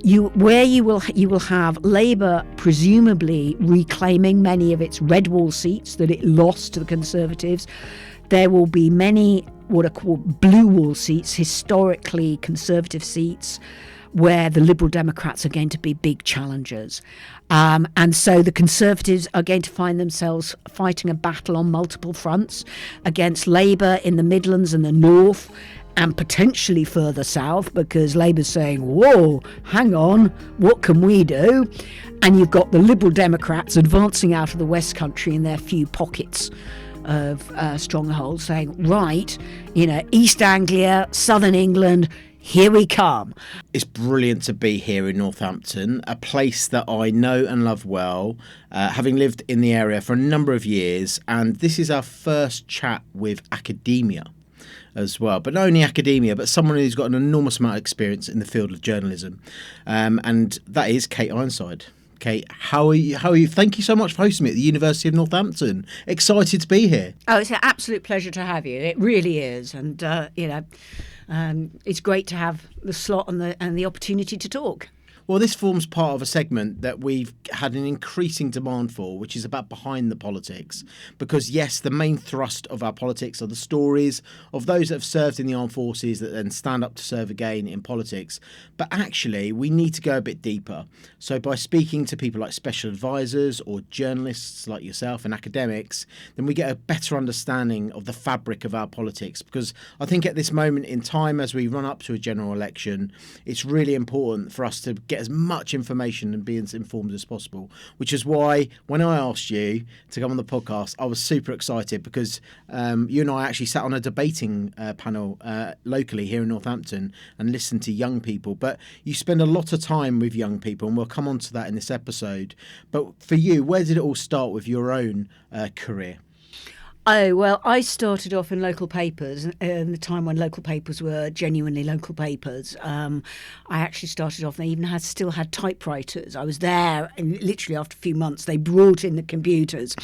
you will have Labour presumably reclaiming many of its red wall seats that it lost to the Conservatives. There will be many what are called blue wall seats, historically Conservative seats, where the Liberal Democrats are going to be big challengers. And so the Conservatives are going to find themselves fighting a battle on multiple fronts against Labour in the Midlands and the North, and potentially further south, because Labour's saying, whoa, hang on, what can we do? And you've got the Liberal Democrats advancing out of the West Country in their few pockets of strongholds, saying, right, East Anglia, Southern England, here we come. It's brilliant to be here in Northampton, a place that I know and love well, having lived in the area for a number of years. And this is our first chat with academia as well. But not only academia, but someone who's got an enormous amount of experience in the field of journalism. And that is Kate Ironside. Kate, how are you? Thank you so much for hosting me at the University of Northampton. Excited to be here. Oh, it's an absolute pleasure to have you. It really is. And, it's great to have the slot and the opportunity to talk. Well, this forms part of a segment that we've had an increasing demand for, which is about behind the politics. Because, yes, the main thrust of our politics are the stories of those that have served in the armed forces that then stand up to serve again in politics. But actually, we need to go a bit deeper. So by speaking to people like special advisors or journalists like yourself and academics, then we get a better understanding of the fabric of our politics. Because I think at this moment in time, as we run up to a general election, it's really important for us to get as much information and be as informed as possible, which is why when I asked you to come on the podcast, I was super excited because you and I actually sat on a debating panel locally here in Northampton and listened to young people. But you spend a lot of time with young people, and we'll come on to that in this episode. But for you, where did it all start with your own career? Oh, well, I started off in local papers in the time when local papers were genuinely local papers. I actually started off, they even still had typewriters. I was there, and literally after a few months, they brought in the computers,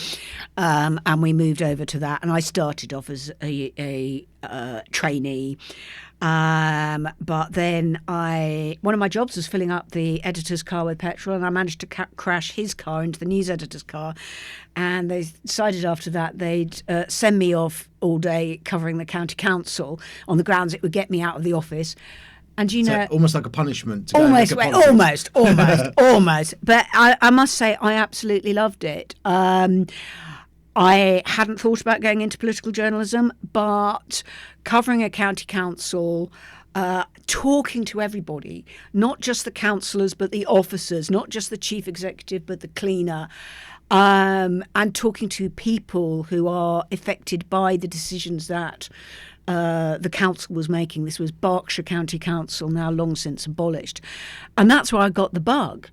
and we moved over to that. And I started off as a trainee. But then one of my jobs was filling up the editor's car with petrol, and I managed to crash his car into the news editor's car. And they decided after that they'd send me off all day covering the county council on the grounds it would get me out of the office. And so almost like a punishment. Almost. But I must say I absolutely loved it. I hadn't thought about going into political journalism, but covering a county council, talking to everybody, not just the councillors, but the officers, not just the chief executive, but the cleaner, and talking to people who are affected by the decisions that the council was making. This was Berkshire County Council, now long since abolished. And that's where I got the bug.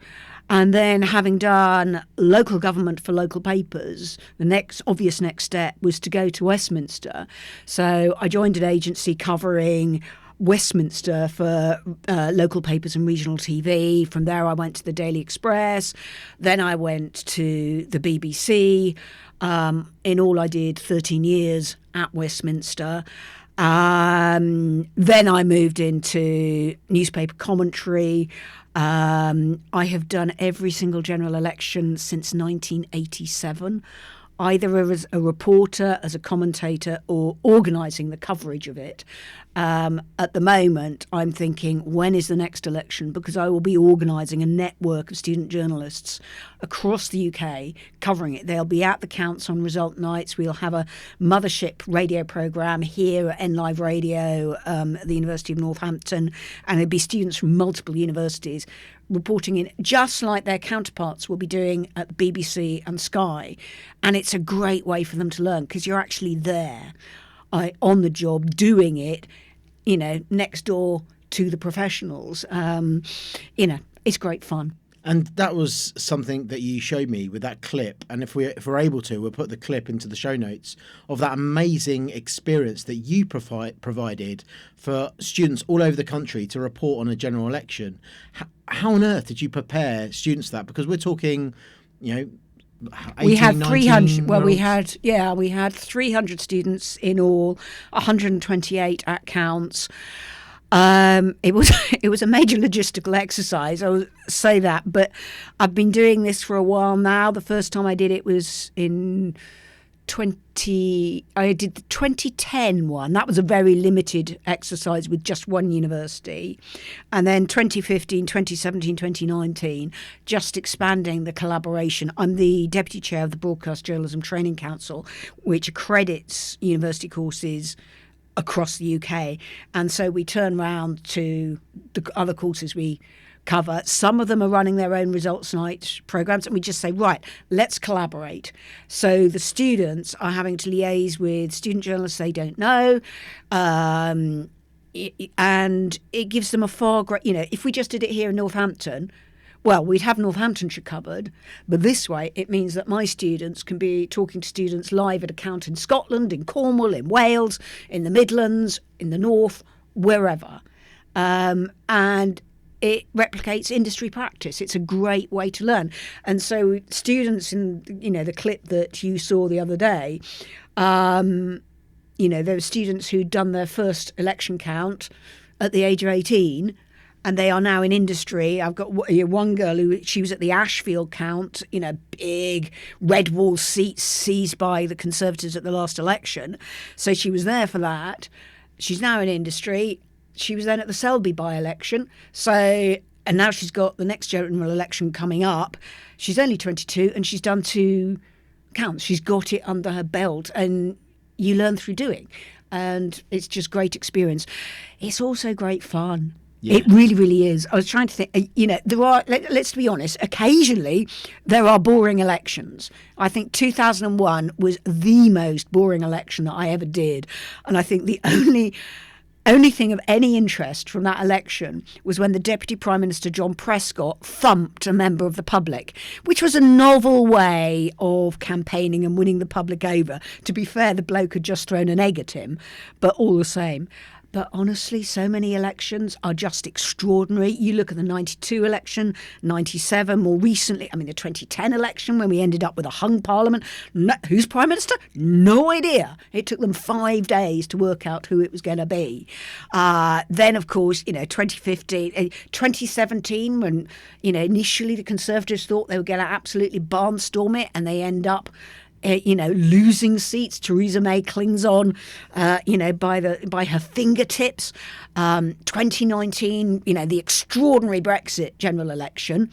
And then having done local government for local papers, the obvious next step was to go to Westminster. So I joined an agency covering Westminster for local papers and regional TV. From there I went to the Daily Express. Then I went to the BBC. In all I did 13 years at Westminster. Then I moved into newspaper commentary. I have done every single general election since 1987, either as a reporter, as a commentator, or organising the coverage of it. At the moment, I'm thinking, when is the next election? Because I will be organising a network of student journalists across the UK covering it. They'll be at the counts on result nights. We'll have a mothership radio programme here at NLive Radio at the University of Northampton, and there'll be students from multiple universities reporting in, just like their counterparts will be doing at the BBC and Sky. And it's a great way for them to learn because you're actually there on the job doing it, next door to the professionals. It's great fun. And that was something that you showed me with that clip. And if we're able to, we'll put the clip into the show notes of that amazing experience that you provided for students all over the country to report on a general election. How on earth did you prepare students for that? Because we're talking, 18, we had 300. Well, we had 300 students in all, 128 at counts. It was it was a major logistical exercise. I will say that, but I've been doing this for a while now. The first time I did it was in I did the 2010 one. That was a very limited exercise with just one university. And then 2015, 2017, 2019, just expanding the collaboration. I'm the deputy chair of the Broadcast Journalism Training Council, which accredits university courses across the UK. And so we turn around to the other courses we cover. Some of them are running their own results night programs, and we just say, right, let's collaborate. So the students are having to liaise with student journalists they don't know, and it gives them a far greater, if we just did it here in Northampton, well, we'd have Northamptonshire covered, but this way it means that my students can be talking to students live at a count in Scotland, in Cornwall, in Wales, in the Midlands, in the North, wherever. And it replicates industry practice. It's a great way to learn. And so students in, the clip that you saw the other day, there were students who'd done their first election count at the age of 18, and they are now in industry. I've got one girl she was at the Ashfield count, big red wall seats seized by the Conservatives at the last election. So she was there for that. She's now in industry. She was then at the Selby by-election. And now she's got the next general election coming up. She's only 22 and she's done 2 counts. She's got it under her belt, and you learn through doing. And it's just great experience. It's also great fun. Yeah. It really, really is. I was trying to think, there are, let's be honest, occasionally there are boring elections. I think 2001 was the most boring election that I ever did. And I think the only thing of any interest from that election was when the Deputy Prime Minister John Prescott thumped a member of the public, which was a novel way of campaigning and winning the public over. To be fair, the bloke had just thrown an egg at him, but all the same. But honestly, so many elections are just extraordinary. You look at the 92 election, 97, more recently, the 2010 election when we ended up with a hung parliament. Who's Prime Minister? No idea. It took them 5 days to work out who it was going to be. Then, of course, 2015, 2017, when, initially the Conservatives thought they were going to absolutely barnstorm it, and they end up losing seats. Theresa May clings on, by her fingertips. 2019, the extraordinary Brexit general election,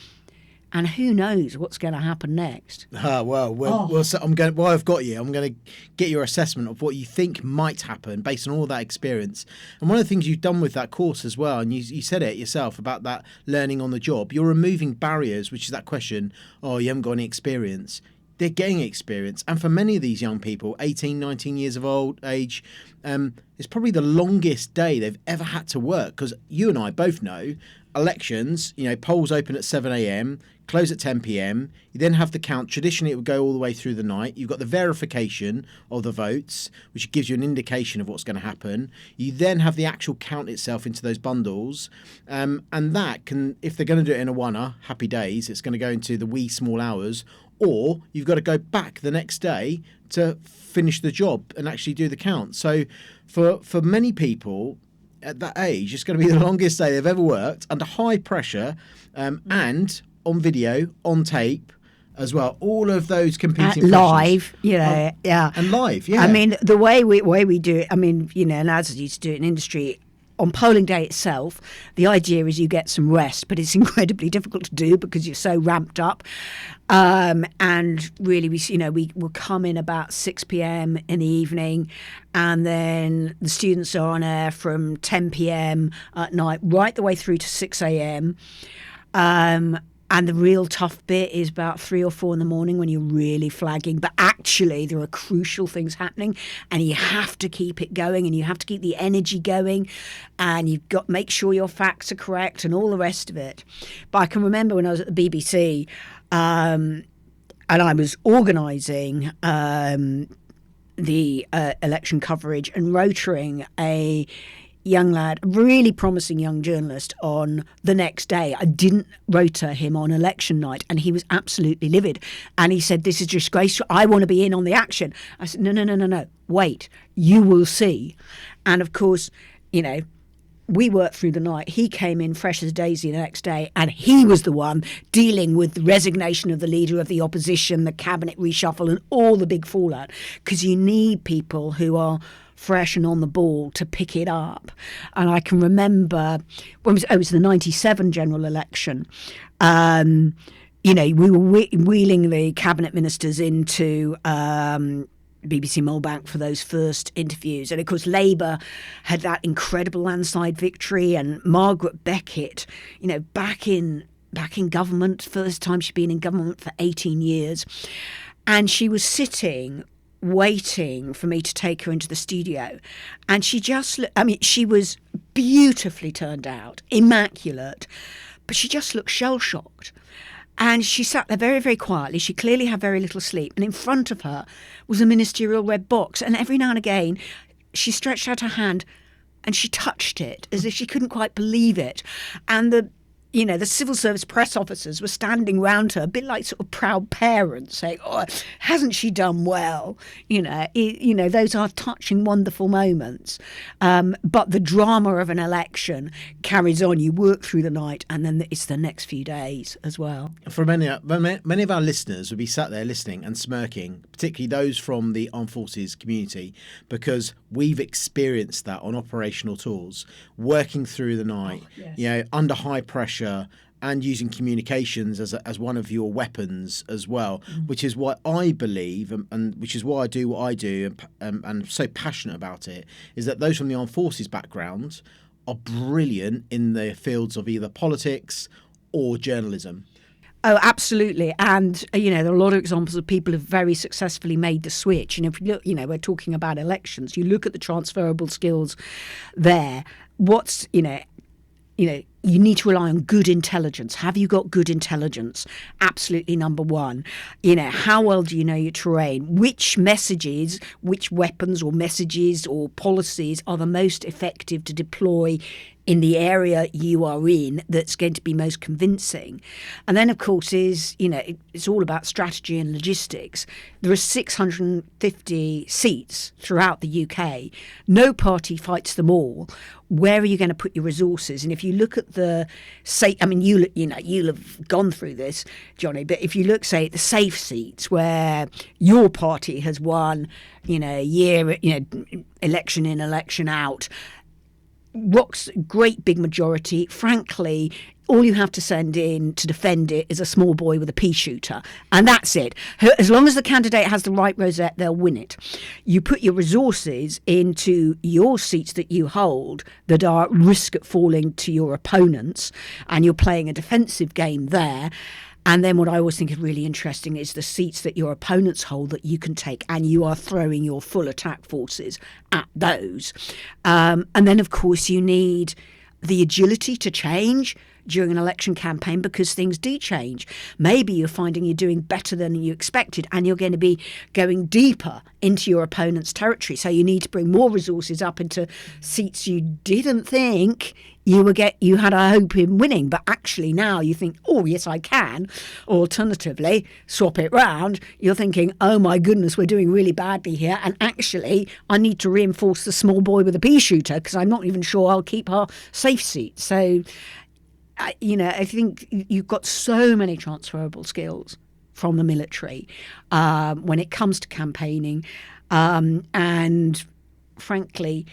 and who knows what's going to happen next. So I've got you. I'm going to get your assessment of what you think might happen based on all that experience. And one of the things you've done with that course as well, and you said it yourself about that learning on the job, you're removing barriers, which is that question, you haven't got any experience. They're getting experience. And for many of these young people, 18, 19 years of age, it's probably the longest day they've ever had to work. Because you and I both know elections, polls open at 7 a.m, close at 10 p.m. You then have the count. Traditionally, it would go all the way through the night. You've got the verification of the votes, which gives you an indication of what's going to happen. You then have the actual count itself into those bundles. And that can, if they're going to do it in a one-er, happy days, it's going to go into the wee small hours. Or you've got to go back the next day to finish the job and actually do the count. So for many people at that age, it's going to be the longest day they've ever worked under high pressure, and on video, on tape as well. All of those competing live, yeah. And live, yeah. The way we do it, and as used to do it in industry, on polling day itself, the idea is you get some rest, but it's incredibly difficult to do because you're so ramped up. And really, we will come in about 6 p.m. in the evening, and then the students are on air from 10 p.m. at night right the way through to 6 a.m. And the real tough bit is about 3 or 4 in the morning when you're really flagging. But actually, there are crucial things happening, and you have to keep it going, and you have to keep the energy going, and you've got to make sure your facts are correct and all the rest of it. But I can remember when I was at the BBC, and I was organising the election coverage and rotoring a young lad, a really promising young journalist, on the next day. I didn't rota him on election night, and he was absolutely livid. And he said, "This is disgraceful. I want to be in on the action." I said, No. Wait, you will see. And of course, we worked through the night. He came in fresh as daisy the next day, and he was the one dealing with the resignation of the leader of the opposition, the cabinet reshuffle, and all the big fallout. Because you need people who are fresh and on the ball to pick it up. And I can remember when it was the 97 general election. We were wheeling the cabinet ministers into BBC Mulbank for those first interviews. And of course, Labour had that incredible landslide victory, and Margaret Beckett, back in government, first time she'd been in government for 18 years. And she was sitting waiting for me to take her into the studio. And she she was beautifully turned out, immaculate, but she just looked shell-shocked. And she sat there very, very quietly. She clearly had very little sleep. And in front of her was a ministerial red box. And every now and again, she stretched out her hand and she touched it as if she couldn't quite believe it. And the civil service press officers were standing round her, a bit like sort of proud parents, saying, "Oh, hasn't she done well?" Those are touching, wonderful moments. But the drama of an election carries on. You work through the night, and then it's the next few days as well. For many of our listeners would be sat there listening and smirking, particularly those from the armed forces community, because we've experienced that on operational tours, working through the night, under high pressure, and using communications as one of your weapons as well, which is what I believe, and which is why I do what I do, and I'm so passionate about it, is that those from the armed forces background are brilliant in the fields of either politics or journalism. Oh, absolutely. And, there are a lot of examples of people who have very successfully made the switch. And if you look, we're talking about elections, you look at the transferable skills there. You need to rely on good intelligence. Have you got good intelligence? Absolutely number one. How well do you know your terrain? Which messages, which weapons or messages or policies are the most effective to deploy in the area you are in that's going to be most convincing? And then, of course, it's all about strategy and logistics. There are 650 seats throughout the UK. No party fights them all. Where are you going to put your resources? And if you look at you'll have gone through this, Johnny, but if you look, say, at the safe seats where your party has won, election in, election out, what's a great big majority, frankly, all you have to send in to defend it is a small boy with a pea shooter. And that's it. As long as the candidate has the right rosette, they'll win it. You put your resources into your seats that you hold that are at risk at falling to your opponents, and you're playing a defensive game there. And then what I always think is really interesting is the seats that your opponents hold that you can take, and you are throwing your full attack forces at those. And then, of course, you need the agility to change during an election campaign, because things do change. Maybe you're finding you're doing better than you expected, and you're going to be going deeper into your opponent's territory. So you need to bring more resources up into seats you didn't think you had a hope in winning, but actually now you think, oh yes, I can. Alternatively, swap it round. You're thinking, oh my goodness, we're doing really badly here, and actually I need to reinforce the small boy with a pea shooter because I'm not even sure I'll keep our safe seat. So I think you've got so many transferable skills from the military when it comes to campaigning. And frankly,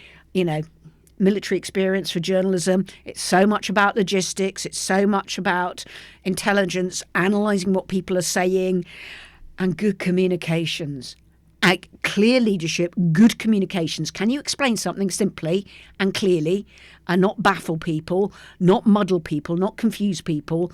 military experience for journalism, it's so much about logistics, it's so much about intelligence, analysing what people are saying, and good communications. Clear leadership, good communications. Can you explain something simply and clearly and not baffle people, not muddle people, not confuse people?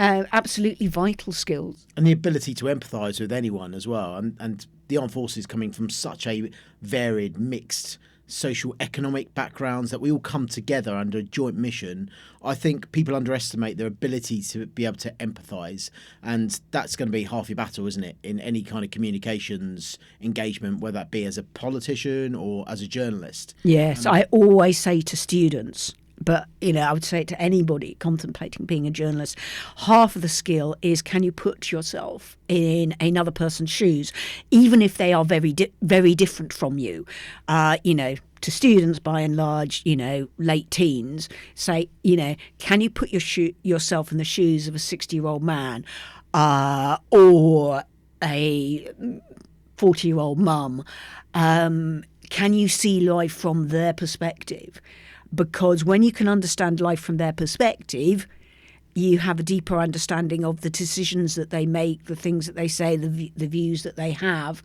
Absolutely vital skills. And the ability to empathise with anyone as well. And the armed forces coming from such a varied, mixed social economic backgrounds that we all come together under a joint mission. I think people underestimate their ability to be able to empathise, and that's going to be half your battle, isn't it, in any kind of communications engagement, whether that be as a politician or as a journalist. Yes, I always say to students, but I would say it to anybody contemplating being a journalist, half of the skill is, can you put yourself in another person's shoes, even if they are very very different from you. To to students, by and large, late teens, say, can you put yourself in the shoes of a 60-year-old man or a 40-year-old mum? Can you see life from their perspective? Because when you can understand life from their perspective, you have a deeper understanding of the decisions that they make, the things that they say, the views that they have,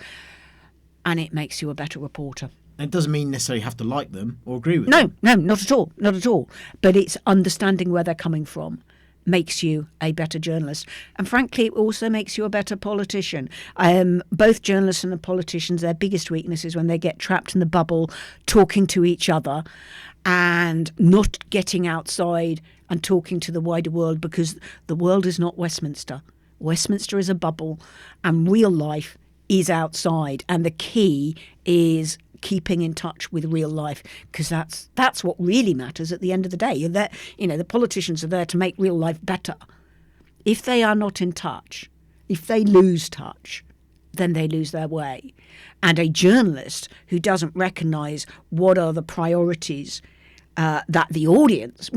and it makes you a better reporter. And it doesn't mean necessarily you have to like them or agree with them. No, not at all. Not at all. But it's understanding where they're coming from makes you a better journalist. And frankly, it also makes you a better politician. Both journalists and the politicians, their biggest weakness is when they get trapped in the bubble, talking to each other and not getting outside and talking to the wider world, because the world is not Westminster. Westminster is a bubble and real life is outside. And the key is keeping in touch with real life, because that's what really matters at the end of the day. You're there, the politicians are there to make real life better. If they are not in touch, if they lose touch, then they lose their way. And a journalist who doesn't recognise what are the priorities that the audience,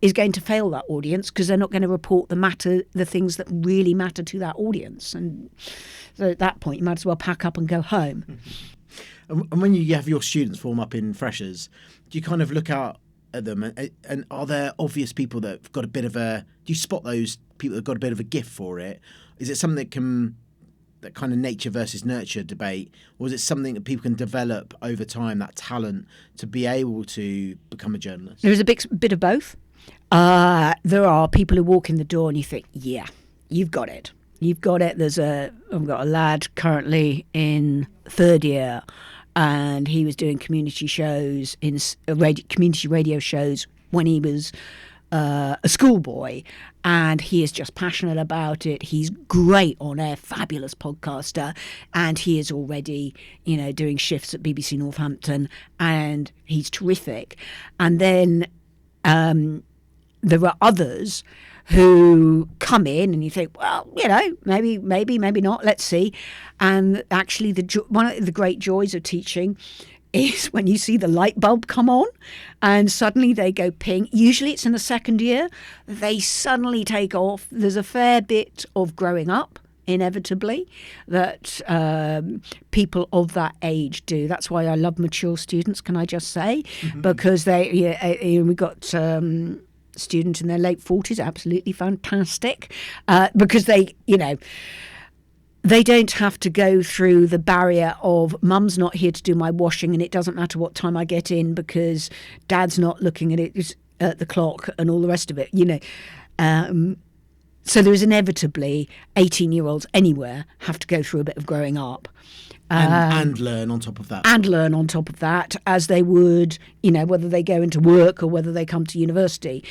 is going to fail that audience, because they're not going to report the things that really matter to that audience. And so at that point, you might as well pack up and go home. And when you have your students form up in freshers, do you kind of look out at them and are there obvious people that have got a bit of do you spot those people that have got a bit of a gift for it? Is it something that kind of nature versus nurture debate, or is it something that people can develop over time, that talent to be able to become a journalist? There's a bit of both. There are people who walk in the door and you think, yeah, you've got it. You've got it. I've got a lad currently in third year, and he was doing community shows community radio shows when he was a schoolboy, and he is just passionate about it. He's great on air, fabulous podcaster, and he is already, doing shifts at BBC Northampton, and he's terrific. And then there are others who come in and you think, well, maybe not, let's see. And actually one of the great joys of teaching is when you see the light bulb come on and suddenly they go ping. Usually it's in the second year. They suddenly take off. There's a fair bit of growing up, inevitably, that people of that age do. That's why I love mature students, can I just say? Mm-hmm. Because we got students in their late 40s, absolutely fantastic, because they don't have to go through the barrier of mum's not here to do my washing and it doesn't matter what time I get in because dad's not looking at the clock and all the rest of it, so there is inevitably 18-year-olds anywhere have to go through a bit of growing up. And learn on top of that. And learn on top of that, as they would, whether they go into work or whether they come to university.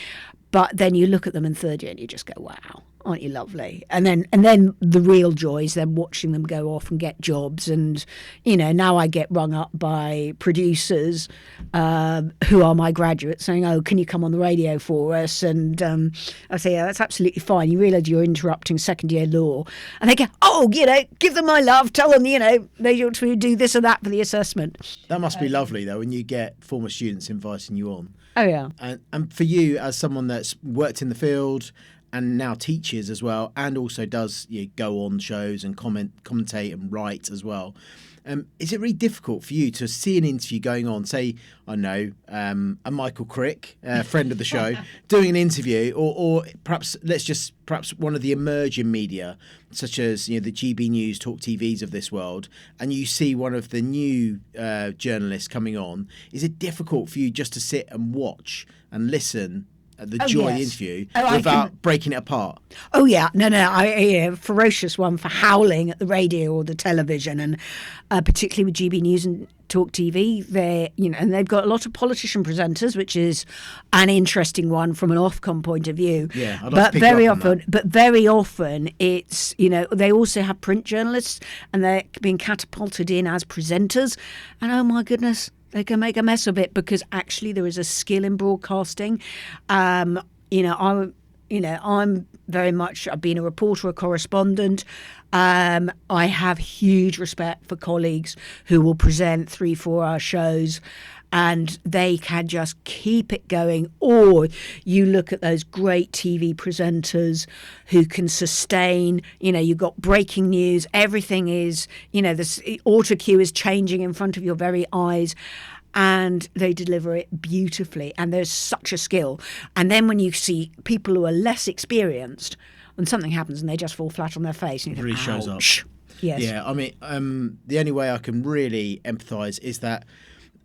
But then you look at them in third year and you just go, wow, aren't you lovely? And then the real joy is then watching them go off and get jobs. And, now I get rung up by producers who are my graduates saying, oh, can you come on the radio for us? And I say, yeah, that's absolutely fine. You realise you're interrupting second year law. And they go, oh, give them my love. Tell them, they ought to do this or that for the assessment. That must be lovely, though, when you get former students inviting you on. Oh, yeah. And for you, as someone that's worked in the field and now teaches as well, and also does go on shows and commentate and write as well, is it really difficult for you to see an interview going on, say, I know, a Michael Crick, a friend of the show, doing an interview, or perhaps one of the emerging media, such as the GB News, Talk TVs of this world, and you see one of the new journalists coming on? Is it difficult for you just to sit and watch and listen at the joy of the interview without breaking it apart? Oh, yeah. No. I a ferocious one for howling at the radio or the television, and particularly with GB News and Talk TV, and they've got a lot of politician presenters, which is an interesting one from an Ofcom point of view. Yeah, I'd like to pick you up on that. But very often it's, they also have print journalists and they're being catapulted in as presenters, and oh my goodness, they can make a mess of it, because actually there is a skill in broadcasting. I'm very much, I've been a reporter, a correspondent. I have huge respect for colleagues who will present 3-4 hour shows and they can just keep it going. Or you look at those great TV presenters who can sustain, you've got breaking news, everything is, the auto cue is changing in front of your very eyes. And they deliver it beautifully. And there's such a skill. And then when you see people who are less experienced, and something happens and they just fall flat on their face, and you think, really shows up. Yes. Yeah, I mean, the only way I can really empathise is that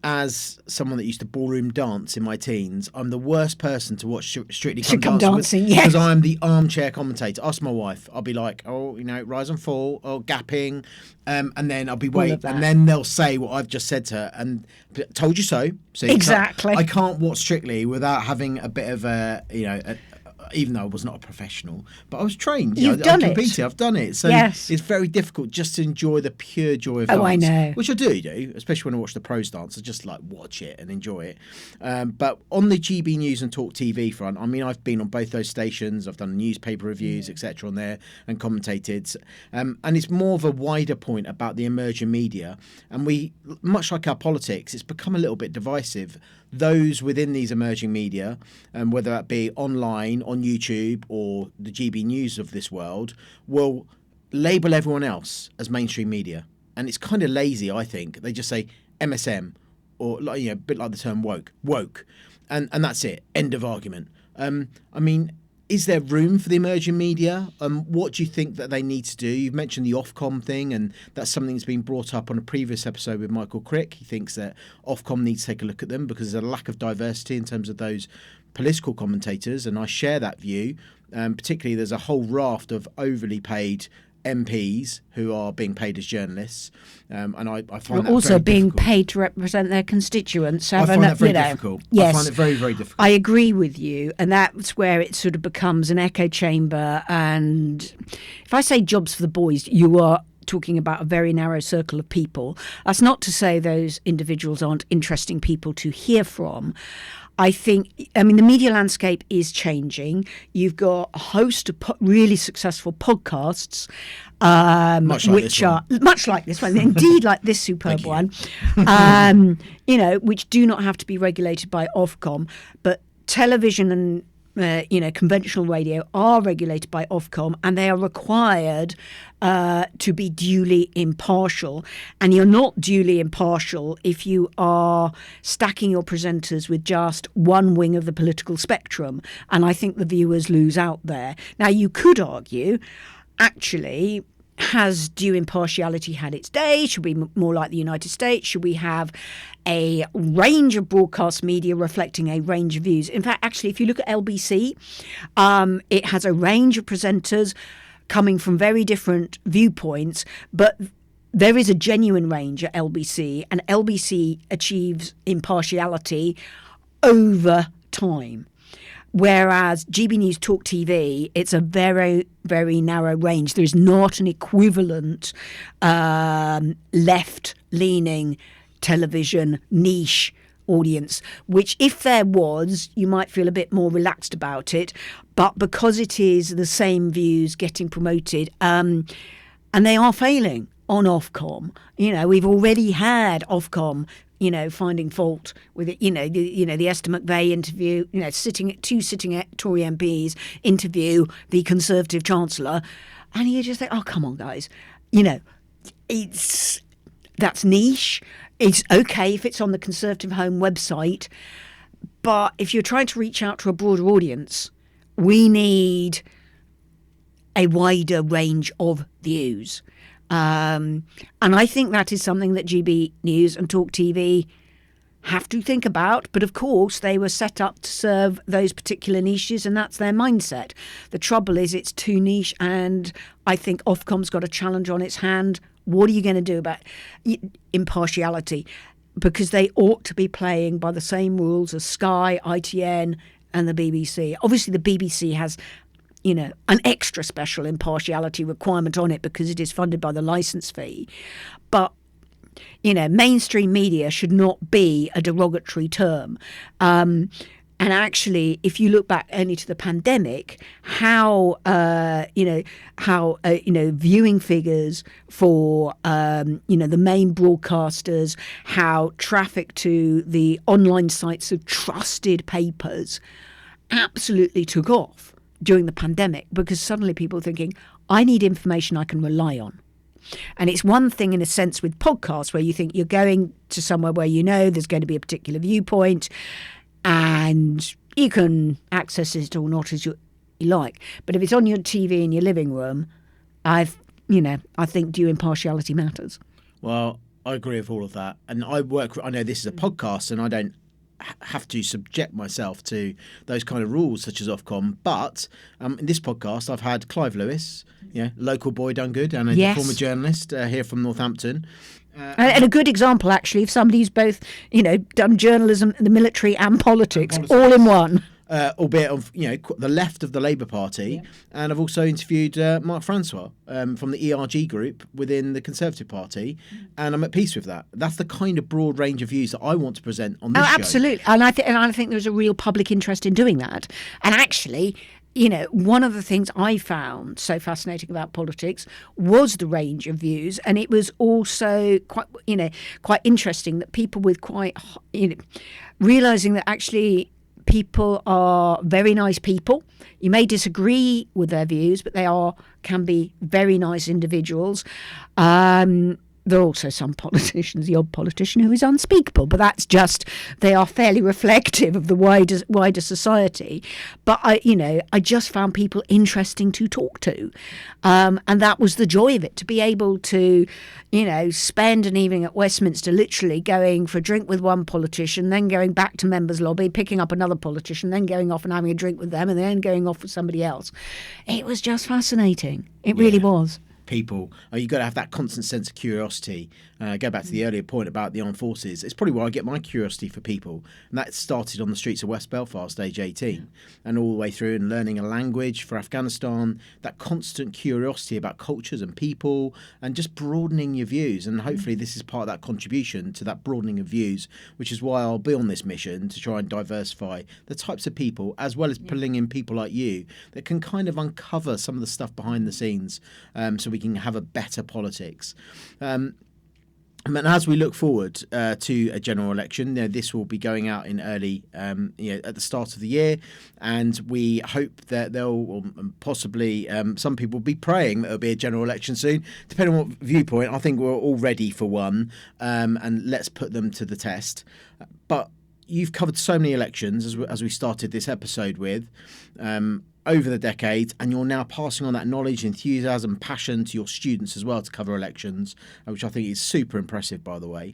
as someone that used to ballroom dance in my teens, I'm the worst person to watch Strictly Come Dancing yes. because I'm the armchair commentator. Ask my wife. I'll be like, rise and fall, or gapping, and then I'll be waiting, and then they'll say what I've just said to her, and told you so. So exactly. I can't watch Strictly without having a bit of even though I was not a professional, but I was trained. You've done it. I've done it. So yes. It's very difficult just to enjoy the pure joy of dance. I know. Which I do, especially when I watch the pros dance. I just watch it and enjoy it. But on the GB News and Talk TV front, I mean, I've been on both those stations. I've done newspaper reviews, etc. on there and commentated. And it's more of a wider point about the emerging media. And we, much like our politics, it's become a little bit divisive. Those within these emerging media, whether that be online, on YouTube, or the GB News of this world, will label everyone else as mainstream media. And it's kind of lazy, I think. They just say MSM, or a bit like the term woke. And that's it. End of argument. I mean, is there room for the emerging media? What do you think that they need to do? You've mentioned the Ofcom thing, and that's something that's been brought up on a previous episode with Michael Crick. He thinks that Ofcom needs to take a look at them because there's a lack of diversity in terms of those political commentators, and I share that view. Particularly, there's a whole raft of overly paid MPs who are being paid as journalists, and I find that also very being difficult. paid to represent their constituents. I find that very difficult. Yes, I find it very, very difficult. I agree with you, and that's where it sort of becomes an echo chamber. And if I say jobs for the boys, you are talking about a very narrow circle of people. That's not to say those individuals aren't interesting people to hear from. The media landscape is changing. You've got a host of really successful podcasts, much like this one, indeed like this superb one, which do not have to be regulated by Ofcom, but television and conventional radio are regulated by Ofcom, and they are required to be duly impartial. And you're not duly impartial if you are stacking your presenters with just one wing of the political spectrum. And I think the viewers lose out there. Now, you could argue, actually, has due impartiality had its day? Should we be more like the United States? Should we have a range of broadcast media reflecting a range of views? In fact, actually, if you look at LBC, it has a range of presenters coming from very different viewpoints, but there is a genuine range at LBC, and LBC achieves impartiality over time. Whereas GB News Talk TV, it's a very, very narrow range. There's not an equivalent left-leaning television niche audience, which if there was, you might feel a bit more relaxed about it. But because it is the same views getting promoted, and they are failing on Ofcom. We've already had Ofcom finding fault with it. The Esther McVeigh interview. Two sitting Tory MPs interview the Conservative Chancellor, and you just think, oh, come on, guys. That's niche. It's okay if it's on the Conservative Home website, but if you're trying to reach out to a broader audience, we need a wider range of views. And I think that is something that GB News and Talk TV have to think about. But of course, they were set up to serve those particular niches, and that's their mindset. The trouble is it's too niche, and I think Ofcom's got a challenge on its hand. What are you going to do about impartiality? Because they ought to be playing by the same rules as Sky, ITN and the BBC. Obviously, the BBC has an extra special impartiality requirement on it because it is funded by the licence fee. But, mainstream media should not be a derogatory term. And actually, if you look back only to the pandemic, how viewing figures for the main broadcasters, how traffic to the online sites of trusted papers absolutely took off during the pandemic, because suddenly people are thinking, I need information I can rely on. And it's one thing in a sense with podcasts where you think you're going to somewhere where you know there's going to be a particular viewpoint and you can access it or not as you like. But if it's on your TV in your living room, I think due impartiality matters. Well, I agree with all of that. And I know this is a podcast and I don't have to subject myself to those kind of rules such as Ofcom. But in this podcast, I've had Clive Lewis, local boy done good, and a former journalist here from Northampton. And a good example, actually, of somebody who's both, done journalism, the military and politics all in one. Albeit of the left of the Labour Party, and I've also interviewed Mark Francois from the ERG group within the Conservative Party, and I'm at peace with that. That's the kind of broad range of views that I want to present on this show. Absolutely, and I think there's a real public interest in doing that. And actually, one of the things I found so fascinating about politics was the range of views, and it was also quite interesting that people with realising that actually people are very nice people. You may disagree with their views, but they can be very nice individuals. There are also some politicians, the odd politician who is unspeakable, but that's just, they are fairly reflective of the wider society. But I just found people interesting to talk to. And that was the joy of it, to be able to, spend an evening at Westminster literally going for a drink with one politician, then going back to members' lobby, picking up another politician, then going off and having a drink with them, and then going off with somebody else. It was just fascinating. It really was. People, you've got to have that constant sense of curiosity. Go back to the earlier point about the armed forces. It's probably where I get my curiosity for people, and that started on the streets of West Belfast, age 18, and all the way through, and learning a language for Afghanistan. That constant curiosity about cultures and people, and just broadening your views. And hopefully, this is part of that contribution to that broadening of views, which is why I'll be on this mission to try and diversify the types of people, as well as pulling in people like you that can kind of uncover some of the stuff behind the scenes, so we can have a better politics. And as we look forward to a general election, this will be going out in early, at the start of the year, and we hope that possibly some people will be praying that there'll be a general election soon. Depending on what viewpoint, I think we're all ready for one, and let's put them to the test. But you've covered so many elections, as we started this episode with, over the decades, and you're now passing on that knowledge, enthusiasm, passion to your students as well to cover elections, which I think is super impressive, by the way.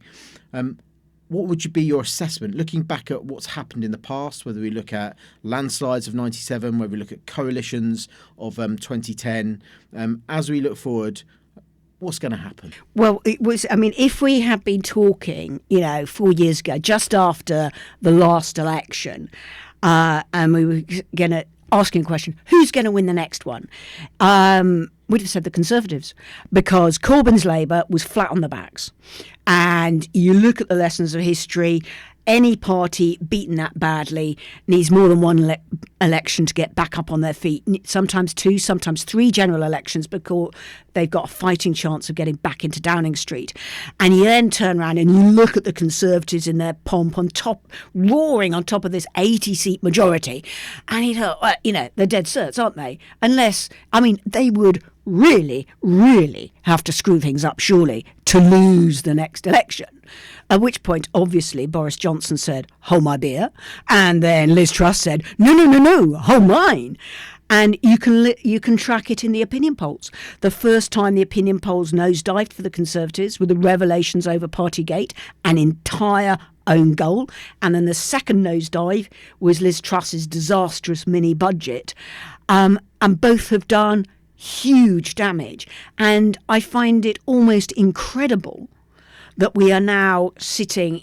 What would be your assessment, looking back at what's happened in the past, whether we look at landslides of 97, whether we look at coalitions of 2010, as we look forward, what's going to happen? Well, if we had been talking, 4 years ago, just after the last election, and we were going to asking a question, who's going to win the next one? We'd have said the Conservatives, because Corbyn's Labour was flat on the backs. And you look at the lessons of history, any party beaten that badly needs more than one election to get back up on their feet. Sometimes 2, sometimes 3 general elections, because they've got a fighting chance of getting back into Downing Street. And you then turn around and you look at the Conservatives in their pomp roaring on top of this 80-seat majority. And you thought, they're dead certs, aren't they? They would really, really have to screw things up, surely, to lose the next election. At which point, obviously, Boris Johnson said, hold my beer. And then Liz Truss said, no, hold mine. And you can track it in the opinion polls. The first time the opinion polls nosedived for the Conservatives were the revelations over Partygate, an entire own goal. And then the second nosedive was Liz Truss's disastrous mini budget. And both have done huge damage. And I find it almost incredible that we are now sitting,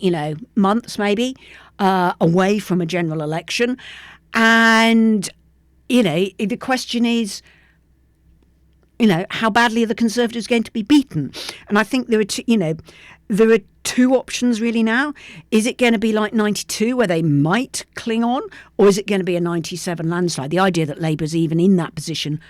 months maybe, away from a general election. And, the question is, how badly are the Conservatives going to be beaten? And I think there are two options really now. Is it going to be like 92 where they might cling on, or is it going to be a 97 landslide? The idea that Labour's even in that position,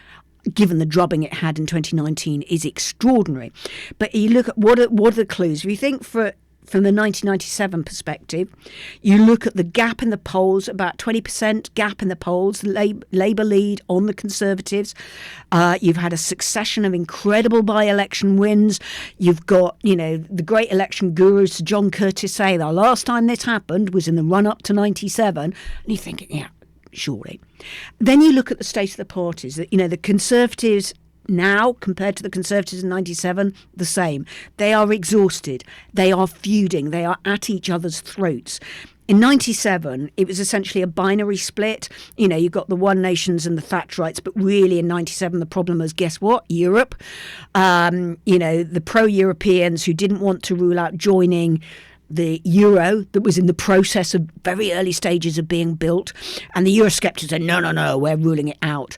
given the drubbing it had in 2019, is extraordinary. But you look at what are the clues? If you think from the 1997 perspective, you look at the gap in the polls, about 20% gap in the polls, Labour lead on the Conservatives. You've had a succession of incredible by-election wins. You've got, the great election gurus, Sir John Curtis, say the last time this happened was in the run-up to 97. And you think, yeah, surely. Then you look at the state of the parties. The Conservatives now, compared to the Conservatives in 97, the same. They are exhausted. They are feuding. They are at each other's throats. In 97, it was essentially a binary split. You've got the One Nations and the Thatcherites, but really in 97, the problem was, guess what? Europe. The pro-Europeans who didn't want to rule out joining the euro that was in the process of very early stages of being built, and the Eurosceptics said, no, we're ruling it out.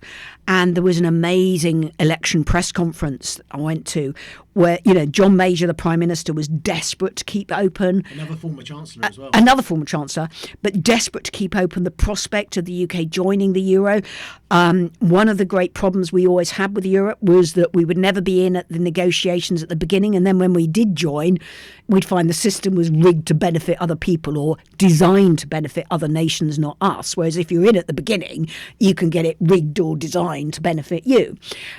And there was an amazing election press conference I went to where, John Major, the Prime Minister, was desperate to keep open. Another former Chancellor as well. Another former Chancellor, but desperate to keep open the prospect of the UK joining the euro. One of the great problems we always had with Europe was that we would never be in at the negotiations at the beginning, and then when we did join, we'd find the system was rigged to benefit other people or designed to benefit other nations, not us. Whereas if you're in at the beginning, you can get it rigged or designed to benefit you.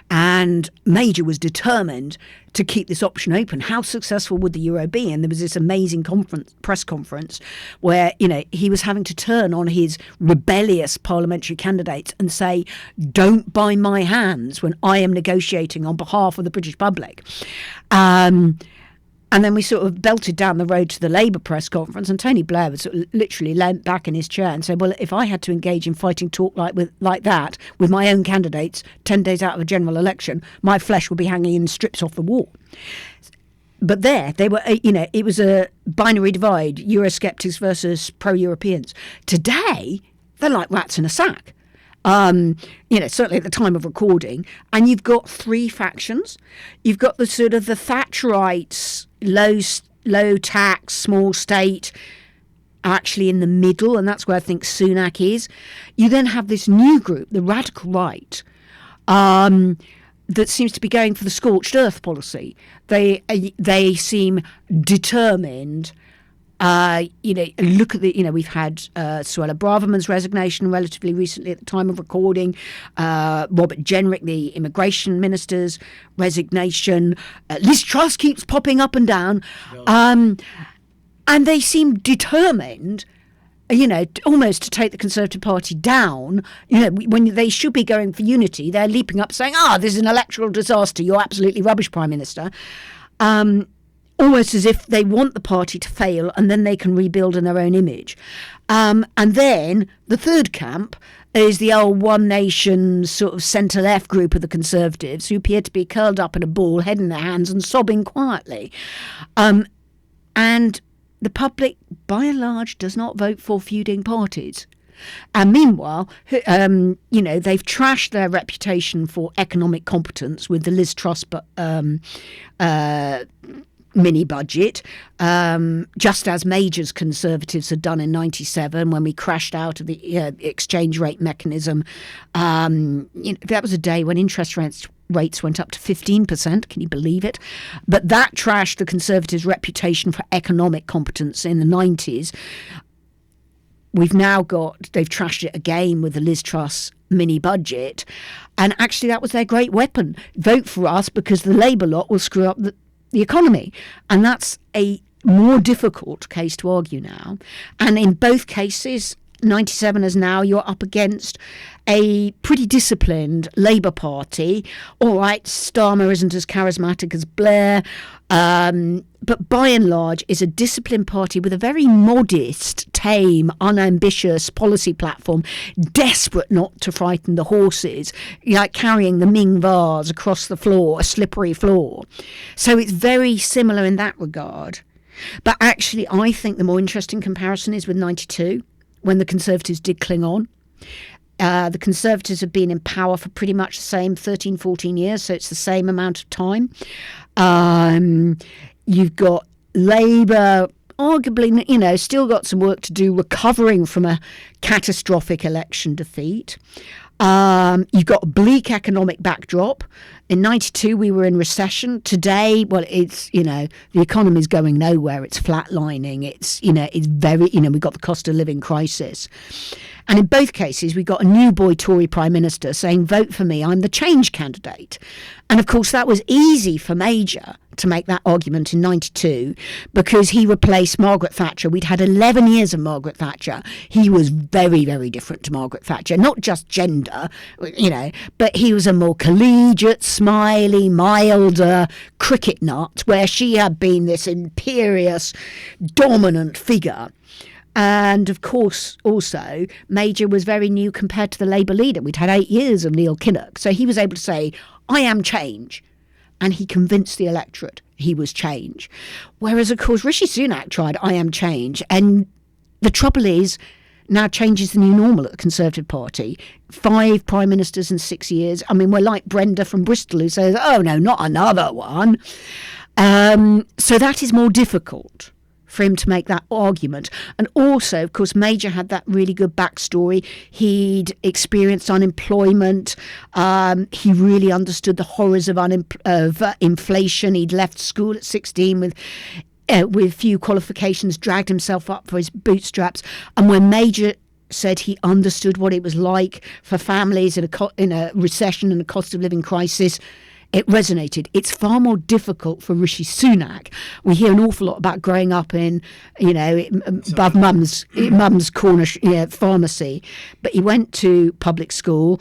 And Major was determined to keep this option open. How successful would the euro be? And there was this amazing press conference where, he was having to turn on his rebellious parliamentary candidates and say, don't buy my hands when I am negotiating on behalf of the British public. And then we sort of belted down the road to the Labour press conference, and Tony Blair was sort of literally leant back in his chair and said, well, if I had to engage in fighting talk like that with my own candidates 10 days out of a general election, my flesh would be hanging in strips off the wall. But they were, it was a binary divide, Eurosceptics versus pro-Europeans. Today, they're like rats in a sack. Certainly at the time of recording, and you've got three factions. You've got the sort of the Thatcherites, low tax, small state, are actually in the middle, and that's where I think Sunak is. You then have this new group, the radical right, that seems to be going for the scorched earth policy. They seem determined. Look at we've had Suella Braverman's resignation relatively recently at the time of recording, Robert Jenrick, the immigration minister's resignation. Liz Truss keeps popping up and down. And they seem determined, almost to take the Conservative Party down. When they should be going for unity, they're leaping up saying, this is an electoral disaster. You're absolutely rubbish, Prime Minister. Almost as if they want the party to fail and then they can rebuild in their own image. And then the third camp is the old One Nation sort of centre-left group of the Conservatives who appear to be curled up in a ball, head in their hands and sobbing quietly. And the public, by and large, does not vote for feuding parties. And meanwhile, they've trashed their reputation for economic competence with the Liz Truss mini budget, just as Major's Conservatives had done in 97 when we crashed out of the exchange rate mechanism. That was a day when interest rates went up to 15%. Can you believe it? But that trashed the Conservatives' reputation for economic competence in the 90s. They've trashed it again with the Liz Truss mini budget. And actually that was their great weapon. Vote for us because the Labour lot will screw up the economy. And that's a more difficult case to argue now. And in both cases, 97 as now, you're up against a pretty disciplined Labour Party. All right, Starmer isn't as charismatic as Blair, but by and large is a disciplined party with a very modest, tame, unambitious policy platform, desperate not to frighten the horses, like carrying the Ming vase across the floor, a slippery floor. So it's very similar in that regard. But actually, I think the more interesting comparison is with 92, when the Conservatives did cling on. The Conservatives have been in power for pretty much the same 13, 14 years, so it's the same amount of time. You've got Labour, arguably, still got some work to do recovering from a catastrophic election defeat. You've got a bleak economic backdrop. In 92, we were in recession. Today, well, it's, the economy's going nowhere. It's flatlining. It's very, we've got the cost of living crisis. And in both cases, we got a new boy Tory Prime Minister saying, vote for me, I'm the change candidate. And of course, that was easy for Major to make that argument in 92 because he replaced Margaret Thatcher. We'd had 11 years of Margaret Thatcher. He was very, very different to Margaret Thatcher, not just gender, but he was a more collegiate, smiley, milder cricket nut, where she had been this imperious, dominant figure. And of course, also, Major was very new compared to the Labour leader. We'd had 8 years of Neil Kinnock. So he was able to say, I am change. And he convinced the electorate he was change. Whereas, of course, Rishi Sunak tried I am change. And the trouble is, now change is the new normal at the Conservative Party. 5 prime ministers in 6 years. I mean, we're like Brenda from Bristol who says, oh, no, not another one. So that is more difficult for him to make that argument. And also, of course, Major had that really good backstory. He'd experienced unemployment. He really understood the horrors of inflation. He'd left school at 16 with few qualifications, dragged himself up for his bootstraps. And when Major said he understood what it was like for families in a recession and a cost of living crisis, it resonated. It's far more difficult for Rishi Sunak. We hear an awful lot about growing up in, above mum's corner pharmacy. But he went to public school.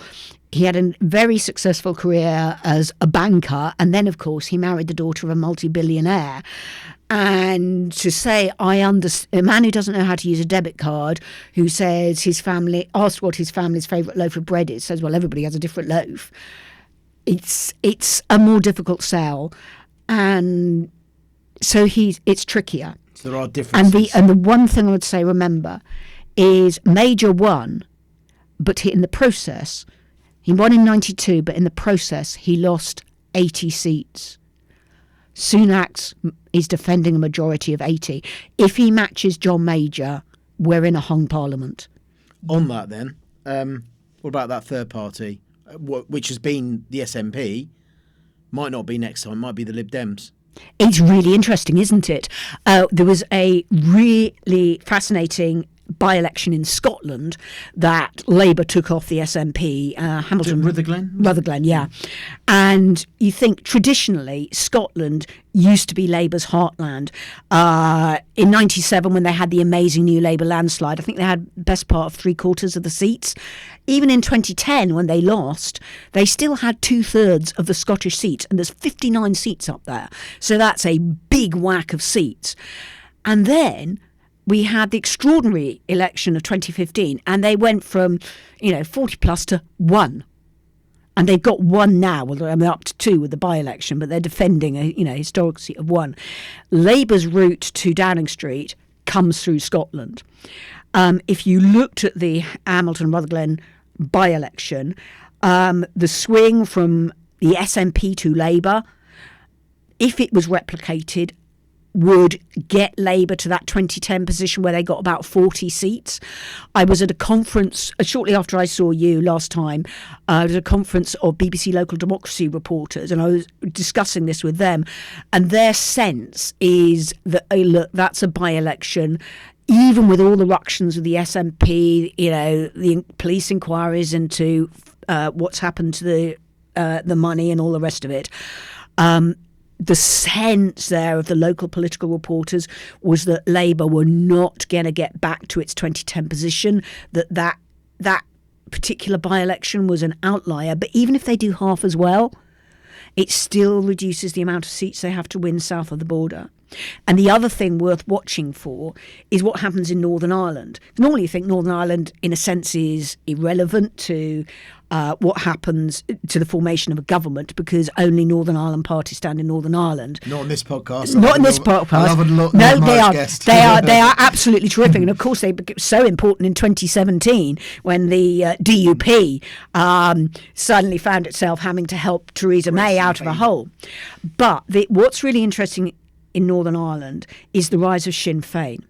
He had a very successful career as a banker. And then, of course, he married the daughter of a multi-billionaire. And to say, a man who doesn't know how to use a debit card, who says asked what his family's favourite loaf of bread is, says, well, everybody has a different loaf. It's a more difficult sell, and so it's trickier. So there are differences. And the one thing I would say, remember, is Major won, but in the process, he won in 92, but in the process, he lost 80 seats. Sunak is defending a majority of 80. If he matches John Major, we're in a hung parliament. On that then, what about that third party? Which has been the SNP, might not be next time, might be the Lib Dems. It's really interesting, isn't it? There was a really fascinating by-election in Scotland that Labour took off the SNP. Hamilton Rutherglen, yeah. And you think traditionally Scotland used to be Labour's heartland. In 97, when they had the amazing New Labour landslide, I think they had best part of 3/4 of the seats. Even in 2010, when they lost, they still had 2/3 of the Scottish seats, and there's 59 seats up there. So that's a big whack of seats. And then we had the extraordinary election of 2015, and they went from 40 plus to 1. And they've got 1 now. Well, they're up to 2 with the by-election, but they're defending a historic seat of 1. Labour's route to Downing Street comes through Scotland. If you looked at the Hamilton-Rutherglen by-election, the swing from the SNP to Labour, if it was replicated, would get Labour to that 2010 position where they got about 40 seats. I was at a conference shortly after I saw you last time. I was at a conference of BBC local democracy reporters, and I was discussing this with them. And their sense is that, look, that's a by-election. Even with all the ructions of the SNP, the police inquiries into what's happened to the money and all the rest of it. The sense there of the local political reporters was that Labour were not going to get back to its 2010 position, that particular by-election was an outlier. But even if they do half as well, it still reduces the amount of seats they have to win south of the border. And the other thing worth watching for is what happens in Northern Ireland. Normally you think Northern Ireland, in a sense, is irrelevant to what happens to the formation of a government, because only Northern Ireland parties stand in Northern Ireland. Not on this podcast. Not in this podcast. I love a no, they are. Guest. They are absolutely terrific, and of course they became so important in 2017 when the DUP suddenly found itself having to help Theresa May out of a hole. But what's really interesting in Northern Ireland is the rise of Sinn Féin.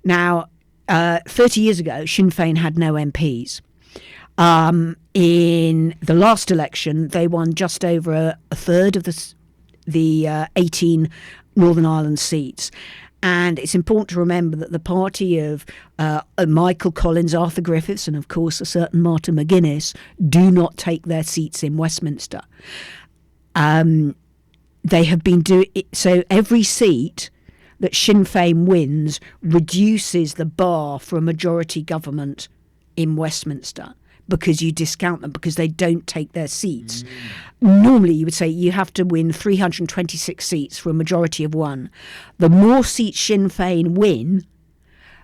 Now, 30 years ago, Sinn Féin had no MPs. In the last election, they won just over a third of the 18 Northern Ireland seats. And it's important to remember that the party of Michael Collins, Arthur Griffiths, and of course a certain Martin McGuinness do not take their seats in Westminster. They have been doing so. Every seat that Sinn Féin wins reduces the bar for a majority government in Westminster, because you discount them because they don't take their seats. Normally, you would say you have to win 326 seats for a majority of one. The more seats Sinn Féin win,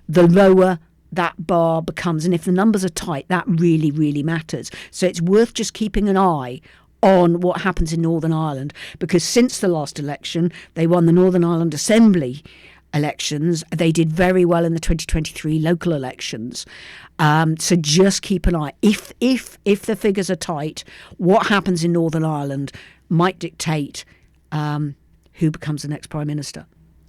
the lower that bar becomes. And if the numbers are tight, that really, really matters. So it's worth just keeping an eye on what happens in Northern Ireland, because since the last election, they won the Northern Ireland Assembly elections. They did very well in the 2023 local elections. So just keep an eye. If the figures are tight, what happens in Northern Ireland might dictate who becomes the next Prime Minister.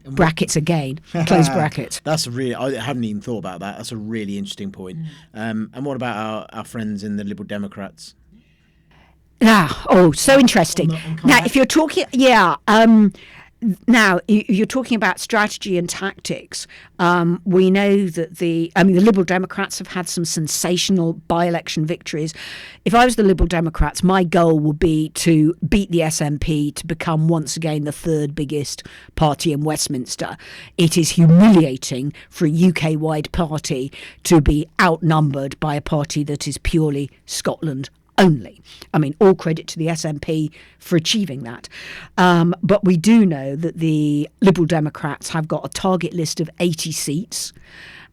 Brackets again, close brackets. That's I hadn't even thought about that. That's a really interesting point. And what about our friends in the Liberal Democrats? So interesting. Now, if you're talking, now, you're talking about strategy and tactics. We know that the Liberal Democrats have had some sensational by-election victories. If I was the Liberal Democrats, my goal would be to beat the SNP to become once again the third biggest party in Westminster. It is humiliating for a UK-wide party to be outnumbered by a party that is purely Scotland only. I mean, all credit to the SNP for achieving that. But we do know that the Liberal Democrats have got a target list of 80 seats,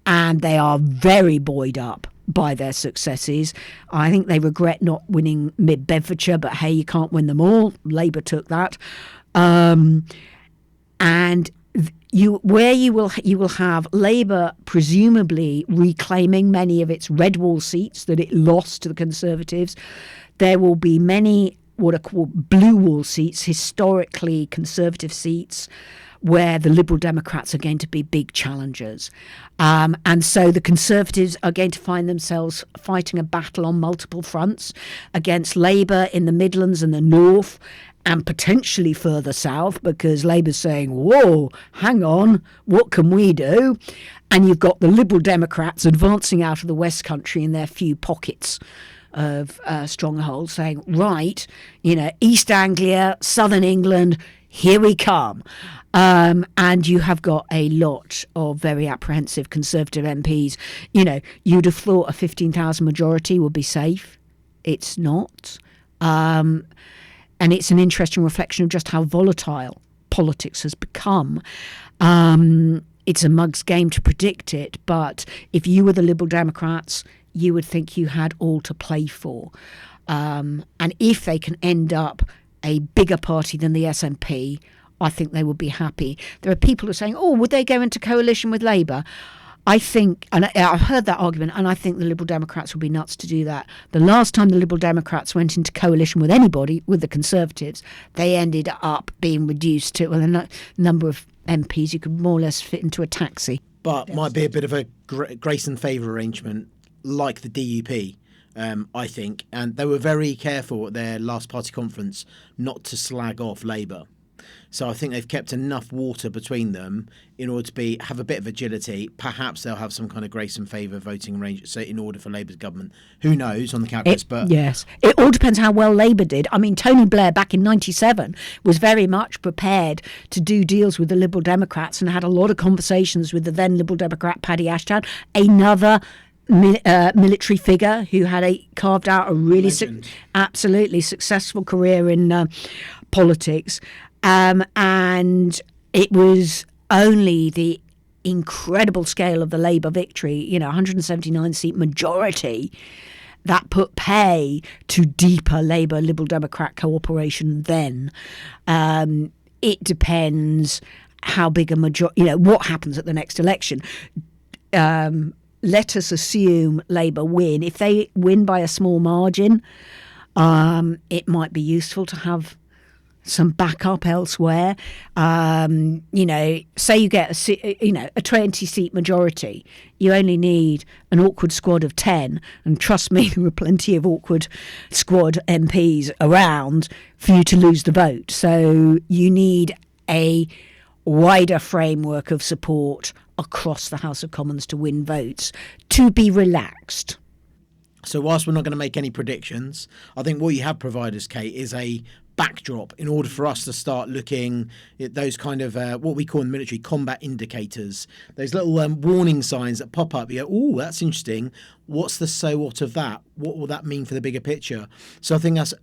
and they are very buoyed up by their successes. I think they regret not winning Mid-Bedfordshire, but hey, you can't win them all. Labour took that. And you will have Labour presumably reclaiming many of its red wall seats that it lost to the Conservatives. There will be many what are called blue wall seats, historically Conservative seats, where the Liberal Democrats are going to be big challengers. And so the Conservatives are going to find themselves fighting a battle on multiple fronts against Labour in the Midlands and the North, and potentially further south, because Labour's saying, whoa, hang on, what can we do? And you've got the Liberal Democrats advancing out of the West Country in their few pockets of strongholds, saying, right, East Anglia, Southern England, here we come. And you have got a lot of very apprehensive Conservative MPs. You'd have thought a 15,000 majority would be safe. It's not. And it's an interesting reflection of just how volatile politics has become. It's a mug's game to predict it, but if you were the Liberal Democrats, you would think you had all to play for. And if they can end up a bigger party than the SNP, I think they would be happy. There are people who are saying, would they go into coalition with Labour? I think, and I've heard that argument, and I think the Liberal Democrats would be nuts to do that. The last time the Liberal Democrats went into coalition with anybody, with the Conservatives, they ended up being reduced to a number of MPs you could more or less fit into a taxi. But might be a bit of a grace and favour arrangement, like the DUP, I think. And they were very careful at their last party conference not to slag off Labour. So I think they've kept enough water between them in order to have a bit of agility. Perhaps they'll have some kind of grace and favour voting arrangement, so in order for Labour's government. Who knows on the calculus? Yes. It all depends how well Labour did. I mean, Tony Blair back in 97 was very much prepared to do deals with the Liberal Democrats and had a lot of conversations with the then Liberal Democrat Paddy Ashton, another military figure who had carved out a really absolutely successful career in politics. And it was only the incredible scale of the Labour victory, 179 seat majority, that put pay to deeper Labour Liberal Democrat cooperation then. It depends how big a majority, what happens at the next election. Let us assume Labour win. If they win by a small margin, it might be useful to have some backup elsewhere. Say you get a 20-seat majority, you only need an awkward squad of 10, and trust me, there are plenty of awkward squad MPs around for you to lose the vote. So you need a wider framework of support across the House of Commons to win votes, to be relaxed. So whilst we're not going to make any predictions, I think what you have provided us, Kate, is a backdrop in order for us to start looking at those kind of what we call in the military combat indicators, those little warning signs that pop up. You go, oh, that's interesting. What's the so what of that? What will that mean for the bigger picture? So I think that's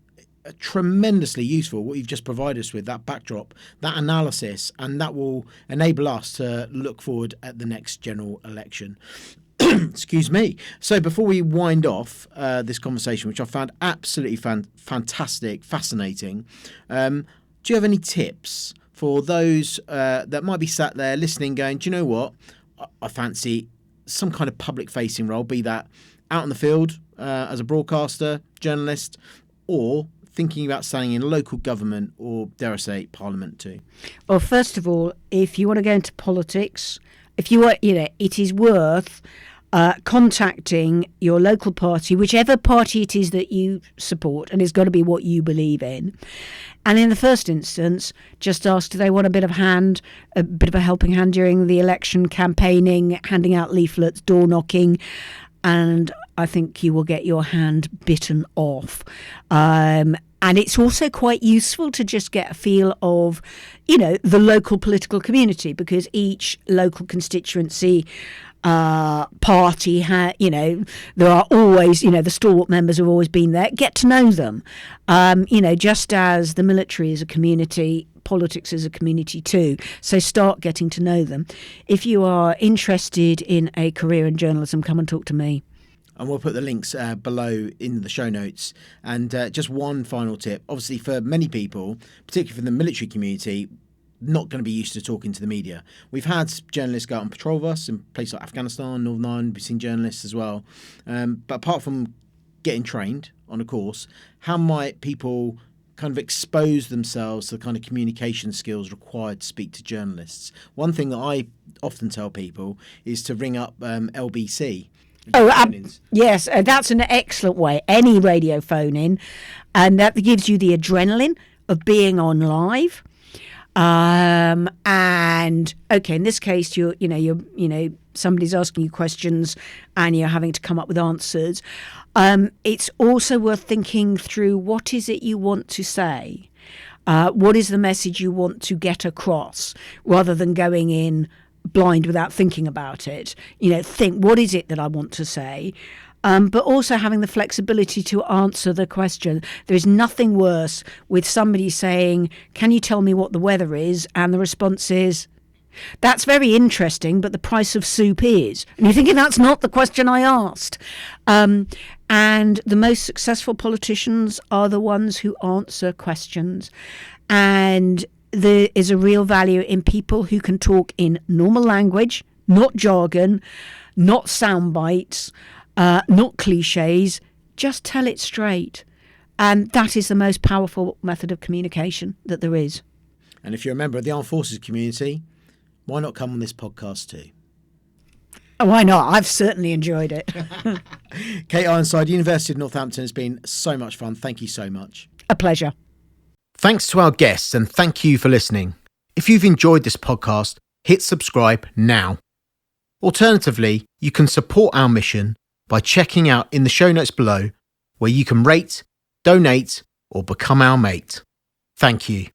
tremendously useful, what you've just provided us with, that backdrop, that analysis, and that will enable us to look forward at the next general election. Excuse me. So before we wind off this conversation, which I found absolutely fantastic, fascinating, do you have any tips for those that might be sat there listening going, do you know what? I fancy some kind of public-facing role, be that out in the field as a broadcaster, journalist, or thinking about standing in local government or, dare I say, Parliament too? Well, first of all, if you want to go into politics, if you want, it is worth contacting your local party, whichever party it is that you support, and it's got to be what you believe in. And in the first instance, just ask, do they want a bit of a helping hand during the election, campaigning, handing out leaflets, door knocking, and I think you will get your hand bitten off. And it's also quite useful to just get a feel of, the local political community, because each local constituency party, there are always, the stalwart members have always been there. Get to know them. Just as the military is a community, politics is a community too. So start getting to know them. If you are interested in a career in journalism, come and talk to me. And we'll put the links below in the show notes. And just one final tip. Obviously, for many people, particularly for the military community, not going to be used to talking to the media. We've had journalists go out on patrol with us in places like Afghanistan, Northern Ireland. We've seen journalists as well. But apart from getting trained on a course, how might people kind of expose themselves to the kind of communication skills required to speak to journalists? One thing that I often tell people is to ring up LBC. Yes, that's an excellent way. Any radio phone in, and that gives you the adrenaline of being on live. And okay, in this case, you're somebody's asking you questions, and you're having to come up with answers. It's also worth thinking through, what is it you want to say? What is the message you want to get across, rather than going in blind without thinking about it. Think, what is it that I want to say? But also having the flexibility to answer the question. There is nothing worse with somebody saying, can you tell me what the weather is? And the response is, that's very interesting, but the price of soup is. And you're thinking, that's not the question I asked. And the most successful politicians are the ones who answer questions. And there is a real value in people who can talk in normal language, not jargon, not sound bites, not cliches. Just tell it straight. And that is the most powerful method of communication that there is. And if you're a member of the Armed Forces community, why not come on this podcast too? Why not? I've certainly enjoyed it. Kate Ironside, University of Northampton, has been so much fun. Thank you so much. A pleasure. Thanks to our guests, and thank you for listening. If you've enjoyed this podcast, hit subscribe now. Alternatively, you can support our mission by checking out in the show notes below, where you can rate, donate, or become our mate. Thank you.